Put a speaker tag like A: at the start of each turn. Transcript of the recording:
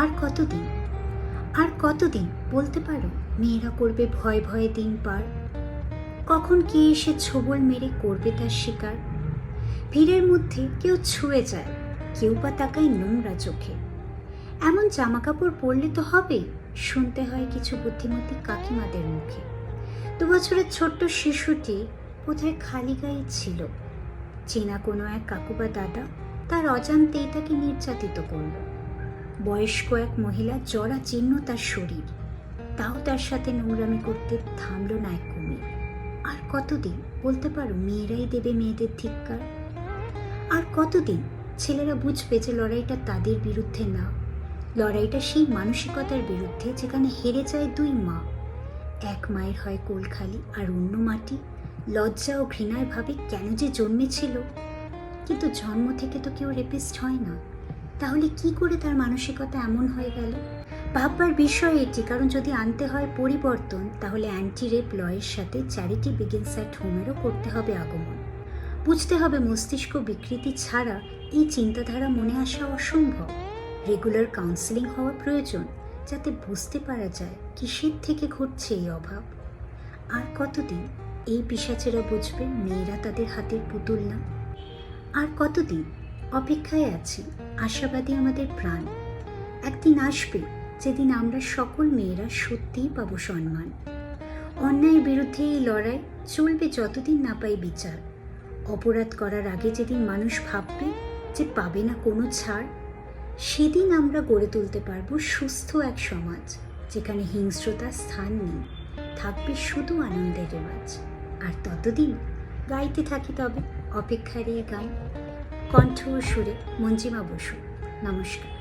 A: আর কতদিন, আর কতদিন বলতে পারো মেয়েরা করবে ভয়ে ভয়ে দিন পার? কখন কে এসে ছোবল মেরে করবে তার শিকার? ভিড়ের মধ্যে কেউ ছুঁয়ে যায়, কেউ বা তাকায় নোংরা চোখে। এমন জামা কাপড় পরলে তো হবে, শুনতে হয় কিছু বুদ্ধিমতী কাকিমাদের মুখে। 2 বছরের ছোট্ট শিশুটি কোথায় খালি গায়ে ছিল, চেনা কোনো এক কাকু বা দাদা তার অজান্তেই তাকে নির্যাতিত করল। বয়স্ক এক মহিলা জরা চিহ্ন তার শরীর, তাও তার সাথে নোংরামি করতে থামল না এক কুমির। আর কতদিন বলতে পারো মেয়েরাই দেবে মেয়েদের ধিক্কার? আর কতদিন ছেলেরা বুঝবে যে লড়াইটা তাদের বিরুদ্ধে না, লড়াইটা সেই মানসিকতার বিরুদ্ধে যেখানে হেরে যায় 2 মা। এক মায়ের হয় কোল খালি আর অন্য মাটি, লজ্জা ও ঘৃণায় ভাবে কেন যে জন্মেছিল। কিন্তু জন্ম থেকে তো কেউ রেপিস্ট হয় না, তাহলে কি করে তার মানসিকতা এমন হয়ে গেল? ভাববার বিষয় এটি, কারণ যদি আনতে হয় পরিবর্তন, তাহলে অ্যান্টি রেপ লয়ের সাথে চ্যারিটি বিগিনস অ্যাট হোমেরও করতে হবে আগমন। বুঝতে হবে মস্তিষ্ক বিকৃতি ছাড়া এই চিন্তাধারা মনে আসা অসম্ভব। রেগুলার কাউন্সেলিং হওয়া প্রয়োজন, যাতে বুঝতে পারা যায় কিসের থেকে ঘটছে এই অভাব। আর কতদিন এই পিশাচেরা বুঝবে মেয়েরা তাদের হাতের পুতুল না? আর কতদিন অপেক্ষায় আছি, আশাবাদী আমাদের প্রাণ। একদিন আসবে যেদিন আমরা সকল মেয়েরা সত্যিই পাবো সম্মান। অন্যায়ের বিরুদ্ধে এই লড়াই চলবে যতদিন না পাই বিচার। অপরাধ করার আগে যেদিন মানুষ ভাববে যে পাবে না কোনো ছাড়, সেদিন আমরা গড়ে তুলতে পারবো সুস্থ এক সমাজ, যেখানে হিংস্রতার স্থান নেই, থাকবে শুধু আনন্দের রেওয়াজ। আর ততদিন গাইতে থাকি তবে অপেক্ষার এই গান। কণ্ঠ ও সুরে মঞ্জিমা বসু। নমস্কার।